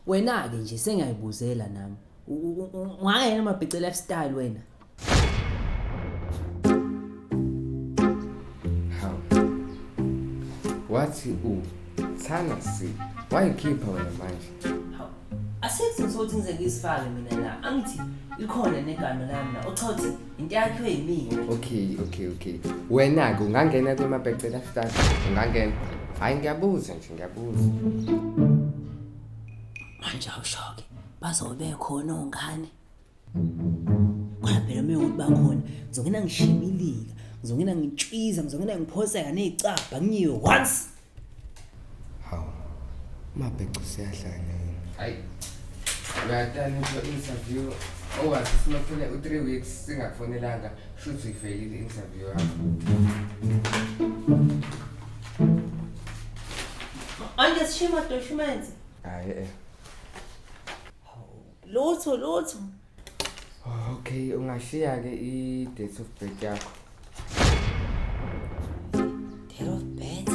Wena-ke nje sengiyayibuzela nami. Ungangena Mabhece lifestyle wena. Wathi Thana si. Why keep wena manje? Asithi ngisothi ngize ngisifake mina la. Angithi likhona negama lami la. Uchathi into yakho yimini. Okay. Wena ke ungangena kweMabhece lifestyle. Ungangena. Hayi ngiyabuza nje ngiyabuza. Manje awushoke. Bazobe khona ongane. Kodwa phela uma bakhona, ngizongena ngishibilika, ngizongena ngitshwiza, ngizongena ngiphoseka nezicabha ngiyiwe once. Mabhece siyahlala. Hayi. Uyatana interview. Owathi sinophele u3 weeks singafonelanga, shothi uyifailile interview yakho. Anje sishima documents. Hayi Lutho. Okay, ungashiya ke i-date of birth yakho. Date of birth?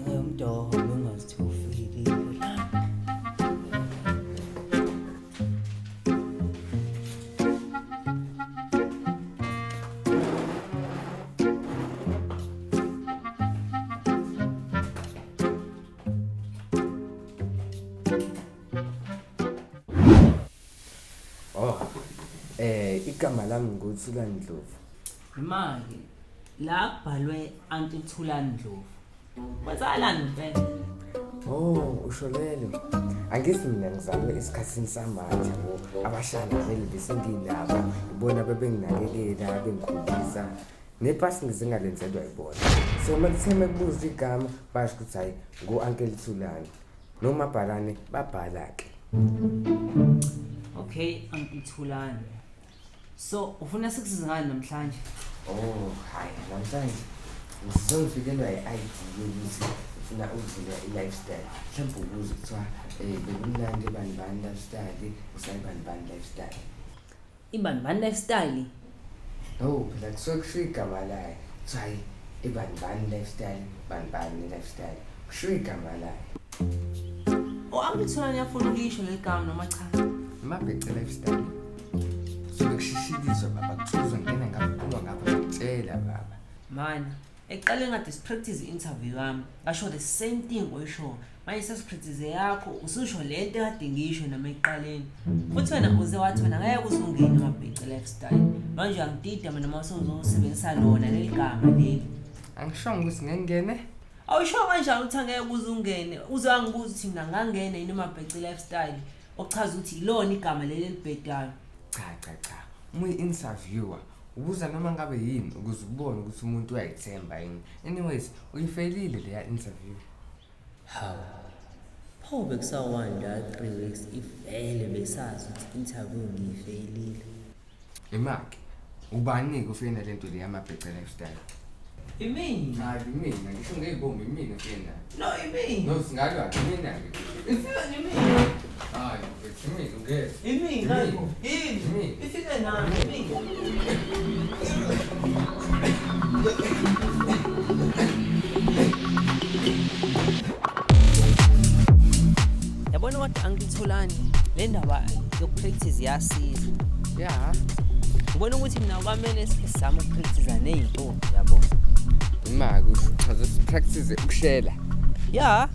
Umdomo ungazithufile la. Igama lami nguThulani Ndlovu. Imake la kubhalwe Uncle Thulani Ndlovu. Wazalani mfethu? Usho lelo. Angithi mina ngizalwe esikhathini samanje abashana vele besengindaba. Ibona bebenginakekela, bengikhulisa. Nepasi ngizengalenzelwa ibona. So makuthe kubuza igama basho ukuthi hayi ngo-Uncle Thulani. NoMabhece babhala ke. Okay, Uncle Thulani. So, ufuna sikusize ngani namhlanje? Hayi, namhlanje ngizongifikelwa i-ID yokuthi ufuna ukuvula i-lifestyle. Mhlawumbe ukuze kuthiwa bekumnandi ibani lifestyle, usayibani lifestyle. Ibani lifestyle? Phela kusuke kusho igama layo. Kuthiwa hayi ibani lifestyle, bani lifestyle. Kusho igama layo. Uncle Thulani yafuna ukulisho leligama noma cha? Mabhece lifestyle. Sokushishiliswa baba kuthuzwa ngena ngaphuma ngapha ngitshela baba. Man, eqale ngade sipractice interview yami. Ngasho the same thing oyisho. Manje sesipractice yakho ususho lento ekade ngisho noma eqaleni. Futhi wena uze wathi wena ngeke uzungene Mabhece lifestyle. Manje angidida mina mase uzosebenzisa lona leligama leli. Angishongo ukuthi ngengene. Awusho kanjani ukuthi angeke uzungene? Uzangibuza ukuthi mina ngangena yini Mabhece lifestyle. Okuchaza ukuthi ilona igama leli libhedayo. Cha. Uyi-interviewer. Ubuza noma ngabe yini ukuze ubone ukuthi umuntu uyayithemba yini. Anyways, uyifailile leya interview. Pho bekusawanda 3 weeks ivele besazi ukuthi interview ngiyifailile. Imaki, ubani ke ufena lento le yamaBhece lifestyle? Imina. Hayi mina, ngisho ngeyibombe imina ufena. No, imina. No, singalwa mina ke. Ifika imina. Hayi, imina ungeze. Imina. Ifika nami imina. Yabona what Uncle Thulani, le ndaba yokupractice yasiza. Yeah. Ngibona ukuthi mina kwamele sizama ukupractice nezintombi yabo. Imaki uchaza practice ukushela. Yeah.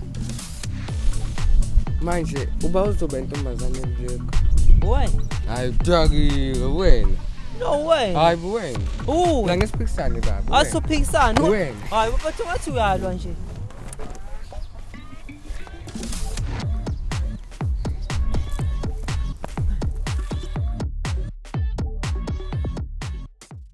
Manje uba uzoba intombazane yakho. Wena? Hayi dagi wena. No way. Hayi wena. La ngesiphikisane baba. Asiphikisana. Wena. Hayi bathi uyalwa nje.